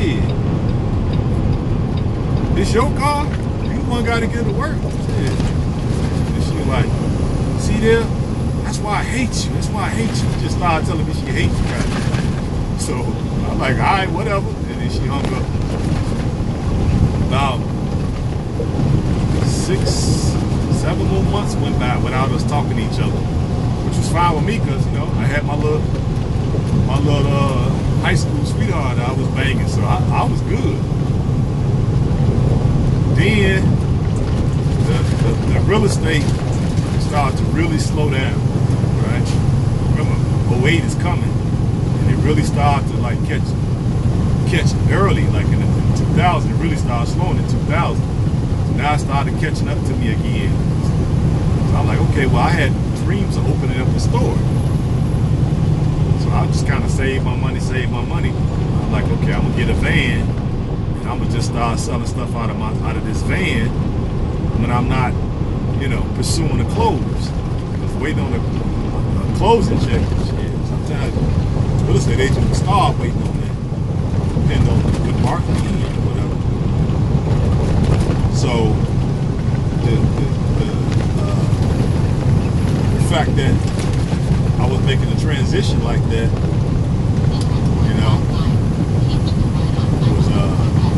shit. This your car? You one got to get to work. Shit. And she was like, see there? That's why I hate you. That's why I hate you. She just started telling me she hates you. Right? So I'm like, all right, whatever. And then she hung up. About 6, 7 more months went by without us talking to each other, which was fine with me because, you know, I had my little high school sweetheart I was banging, so I was good. Then the real estate started to really slow down, right? Remember, '08 is coming, and it really started to like catch early, like in 2000. It really started slowing in 2000. So now it started catching up to me again. So I'm like, okay, well, I had dreams of opening up a store. So I just kind of save my money. I'm like, okay, I'm gonna get a van, and I'm gonna just start selling stuff out of this van when I'm not, you know, pursuing the close. Just waiting on a closing check and shit. Sometimes real estate agents will start waiting on that, depending on the market or whatever. So the fact that I was making a transition like that, you know, was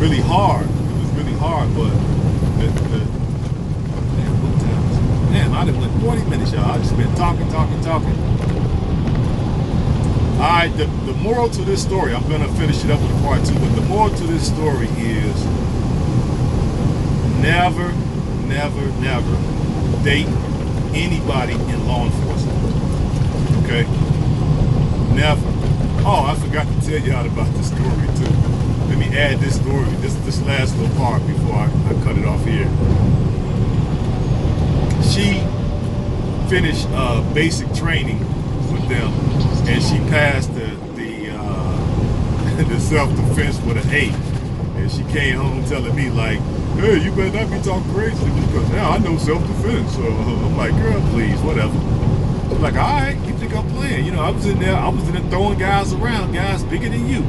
really hard. It was really hard, but man, I done went 40 minutes, y'all. I just been talking. All right, the moral to this story, I'm gonna finish it up with part 2, but the moral to this story is never date anybody in law enforcement. Okay? Never. Oh, I forgot to tell y'all about this story too. Let me add this story, this last little part before I cut it off here. She finished basic training with them, and she passed the self-defense with an 8. And she came home telling me like, hey, you better not be talking crazy because now I know self-defense. So I'm like, girl, please, whatever. I'm like, all right, you think I'm playing? You know, I was in there throwing guys around, guys bigger than you.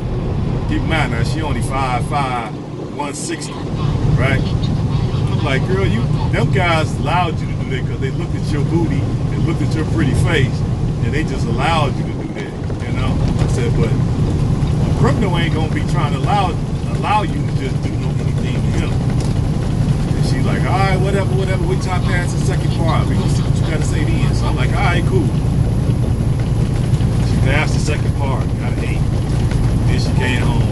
Keep in mind now, she only 5'5", 160, right? I'm like, girl, them guys allowed you to do that because they looked at your booty, they looked at your pretty face, and they just allowed you to do that, you know? I said, but a criminal ain't gonna be trying to allow you to just do anything to him. And she's like, all right, whatever, wait till I pass the second part. We gonna see what you gotta say then. So I'm like, all right, cool. She passed the second part, got an 8. Then she came home.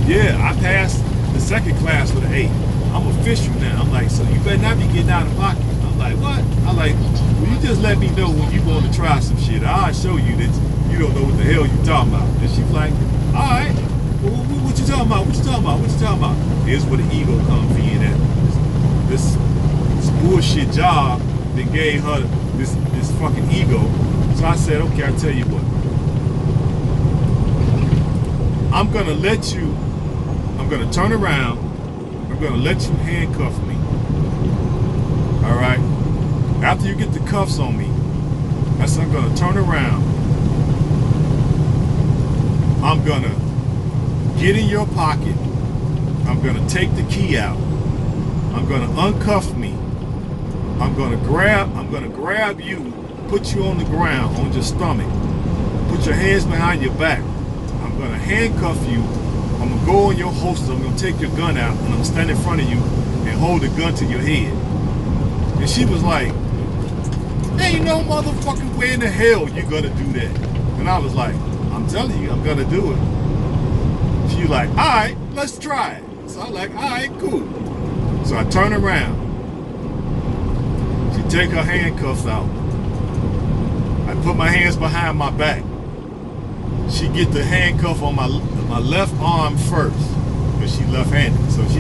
Yeah, I passed the second class with an 8. I'm official now. I'm like, so you better not be getting out of pocket. I'm like, what? I'm like, well, you just let me know when you want to try some shit. I'll show you that you don't know what the hell you talking about. And she's like, all right, well, what you talking about? What you talking about? Here's where the ego comes in at. This bullshit job that gave her this fucking ego. So I said, okay, I'll tell you what. I'm gonna turn around. I'm gonna let you handcuff me. All right. After you get the cuffs on me, I said I'm gonna turn around. I'm gonna get in your pocket. I'm gonna take the key out. I'm gonna uncuff me. I'm gonna grab you, put you on the ground, on your stomach. Put your hands behind your back. I'm gonna handcuff you. I'm gonna go on your holster. I'm gonna take your gun out, and I'm gonna stand in front of you and hold the gun to your head. And she was like, ain't no motherfucking way in the hell you gonna do that. And I was like, I'm telling you, I'm gonna do it. She was like, all right, let's try it. So I'm like, all right, cool. So I turn around. She take her handcuffs out. I put my hands behind my back. She get the handcuff on my left arm first, because she left-handed. So she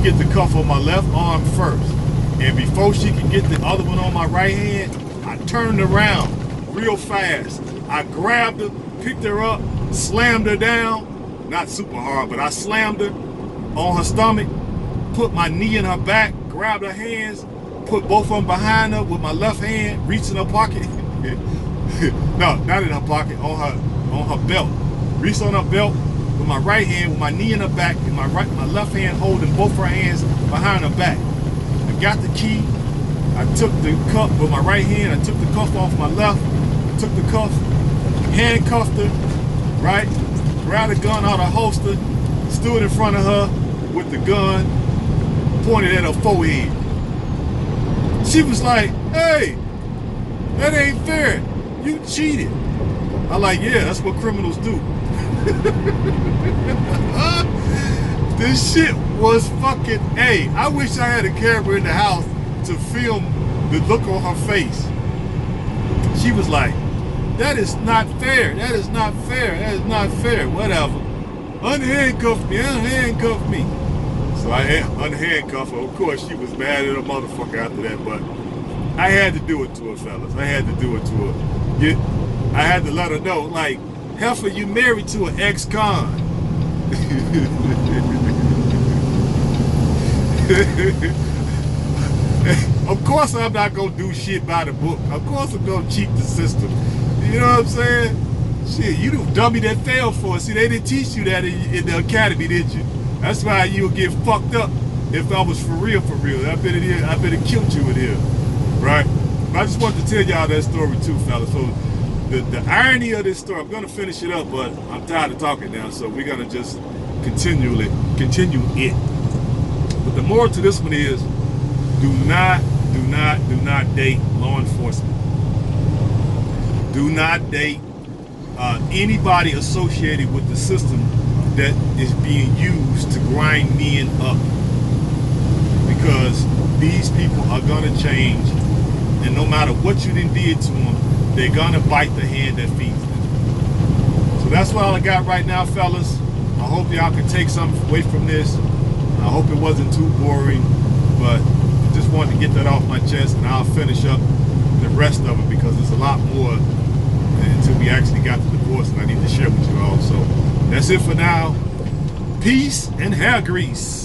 get the cuff on my left arm first. And before she could get the other one on my right hand, I turned around real fast. I grabbed her, picked her up, slammed her down. Not super hard, but I slammed her on her stomach, put my knee in her back, grabbed her hands, put both of them behind her with my left hand, reached in her pocket. No, not in her pocket, on her belt. Reached on her belt, with my right hand, with my knee in her back, and my left hand holding both her hands behind her back. I got the key. I took the cuff with my right hand. I took the cuff off my left. I took the cuff, handcuffed her, right? Grabbed the gun out of her holster, stood in front of her with the gun, pointed at her forehead. She was like, "Hey, that ain't fair. You cheated." I'm like, "Yeah, that's what criminals do." This shit was fucking, hey, I wish I had a camera in the house to film the look on her face. She was like, "That is not fair. That is not fair. That is not fair." Whatever. Unhandcuff me. Unhandcuff me. So I unhandcuffed her. Of course, she was mad at a motherfucker after that, but I had to do it to her, fellas. I had to do it to her. I had to let her know, like, heifer, you married to an ex-con. Of course I'm not going to do shit by the book. Of course I'm going to cheat the system. You know what I'm saying? Shit, you the dummy that failed for it. See, they didn't teach you that in the academy, did you? That's why you'll get fucked up if I was for real, for real. I better killed you in here, right? But I just wanted to tell y'all that story too, fellas. So the irony of this story, I'm going to finish it up, but I'm tired of talking now, so we're going to just continue it. But the moral to this one is, do not date law enforcement. Do not date anybody associated with the system that is being used to grind men up, because these people are gonna change, and no matter what you done did to them, they're gonna bite the hand that feeds them. So that's all I got right now, fellas. I hope y'all can take something away from this. I hope it wasn't too boring, but I just wanted to get that off my chest, and I'll finish up the rest of it because there's a lot more until we actually got the divorce, and I need to share with you all. So that's it for now. Peace and hair grease.